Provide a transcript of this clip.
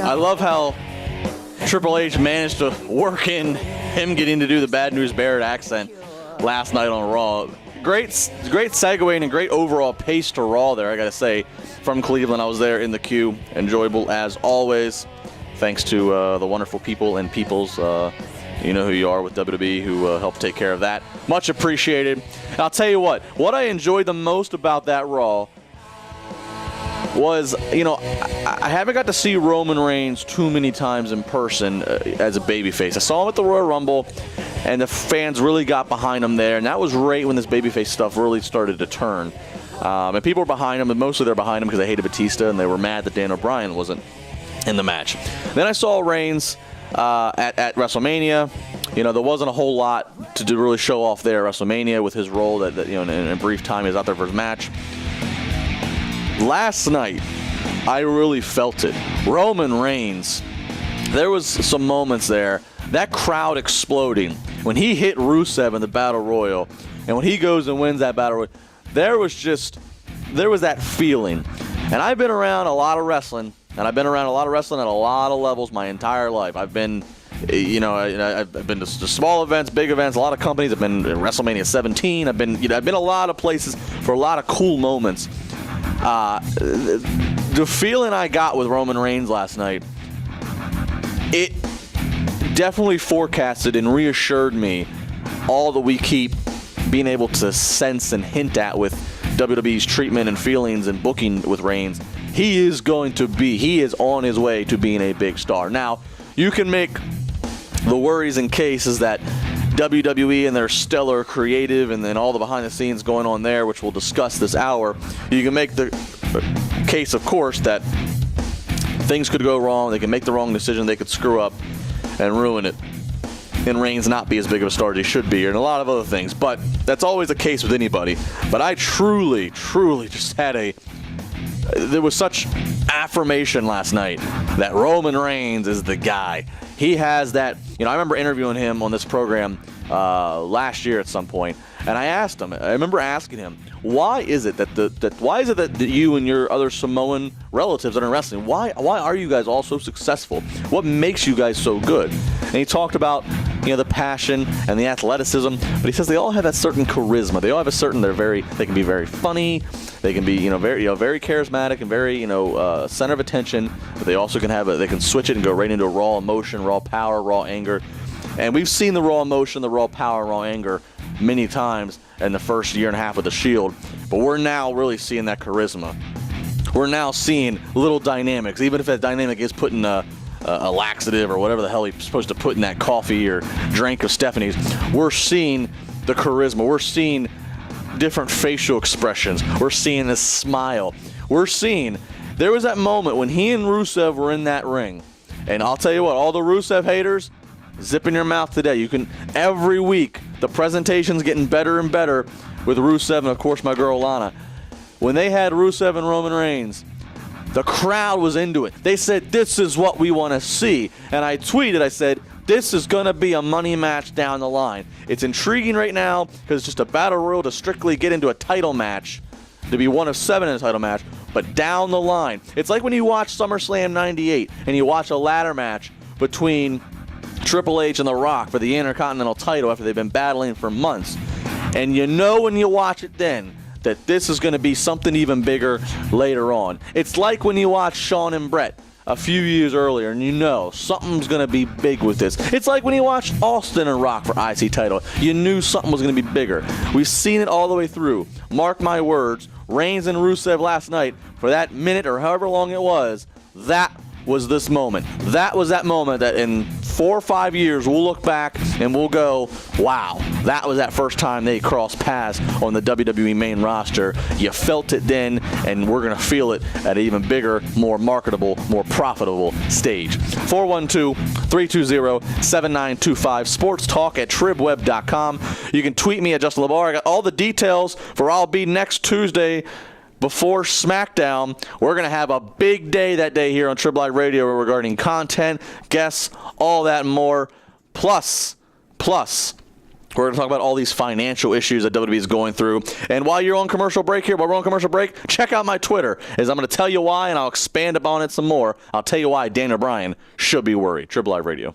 I love how Triple H managed to work in him getting to do the Bad News Barrett accent last night on Raw. Great segue and great overall pace to Raw there, I gotta say, from Cleveland. I was there in the queue. Enjoyable as always. Thanks to the wonderful people and peoples, you know who you are with WWE, who helped take care of that. Much appreciated. And I'll tell you what I enjoyed the most about that Raw was, you know, I haven't got to see Roman Reigns too many times in person as a babyface. I saw him at the Royal Rumble, and the fans really got behind him there, and that was right when this babyface stuff really started to turn. And people were behind him, and mostly they're behind him because they hated Batista, and they were mad that Dan O'Brien wasn't in the match. Then I saw Reigns at WrestleMania. You know, there wasn't a whole lot to really show off there at WrestleMania with his role that you know, in a brief time he was out there for his match. Last night, I really felt it. Roman Reigns, there was some moments there. That crowd exploding. When he hit Rusev in the Battle Royal, and when he goes and wins that Battle Royal, there was that feeling. And I've been around a lot of wrestling, and I've been around a lot of wrestling at a lot of levels my entire life. I've been, you know, I've been to small events, big events, a lot of companies. I've been in WrestleMania 17. I've been a lot of places for a lot of cool moments. The feeling I got with Roman Reigns last night, it definitely forecasted and reassured me all that we keep being able to sense and hint at with WWE's treatment and feelings and booking with Reigns. He is on his way to being a big star. Now, you can make the worries and cases that WWE and their stellar creative and then all the behind the scenes going on there, which we'll discuss this hour. You can make the case, of course, that things could go wrong. They can make the wrong decision. They could screw up and ruin it, and Reigns not be as big of a star as he should be, and a lot of other things. But that's always the case with anybody. But I truly just had there was such affirmation last night that Roman Reigns is the guy. He has that, you know, I remember interviewing him on this program last year at some point, and I remember asking him, why is it that you and your other Samoan relatives that are in wrestling, why are you guys all so successful? What makes you guys so good? And he talked about, you know, the passion and the athleticism, but he says they all have that certain charisma. They all have a certain, they can be very funny, they can be, very charismatic and very, center of attention, but they also they can switch it and go right into raw emotion, raw power, raw anger. And we've seen the raw emotion, the raw power, raw anger many times in the first year and a half of the Shield, but we're now really seeing that charisma. We're now seeing little dynamics, even if that dynamic is putting a laxative or whatever the hell he's supposed to put in that coffee or drink of Stephanie's. We're seeing the charisma. We're seeing different facial expressions. We're seeing a smile. There was that moment when he and Rusev were in that ring. And I'll tell you what, all the Rusev haters, zip in your mouth today. Every week, the presentation's getting better and better with Rusev and, of course, my girl Lana. When they had Rusev and Roman Reigns, the crowd was into it. They said, this is what we want to see. And I tweeted, I said, this is going to be a money match down the line. It's intriguing right now because it's just a battle royal to strictly get into a title match, to be one of 7 in a title match. But down the line, it's like when you watch SummerSlam 98 and you watch a ladder match between Triple H and The Rock for the Intercontinental title after they've been battling for months. And you know when you watch it then that this is going to be something even bigger later on. It's like when you watch Shawn and Brett a few years earlier and you know something's going to be big with this. It's like when you watched Austin and Rock for IC title. You knew something was going to be bigger. We've seen it all the way through. Mark my words, Reigns and Rusev last night, for that minute or however long it was, that was this moment. That was that moment that in 4 or 5 years we'll look back and we'll go, wow, that was that first time they crossed paths on the WWE main roster. You felt it then, and we're going to feel it at an even bigger, more marketable, more profitable stage. 412-320-7925, sports talk at TribWeb.com. You can tweet me at Justin LaBar. I got all the details for I'll be next Tuesday before SmackDown. We're going to have a big day that day here on TribLIVE Radio regarding content, guests, all that and more. Plus, We're going to talk about all these financial issues that WWE is going through. And while you're on commercial break here, while we're on commercial break, check out my Twitter, as I'm going to tell you why, and I'll expand upon it some more. I'll tell you why Daniel Bryan should be worried. TribLIVE Radio.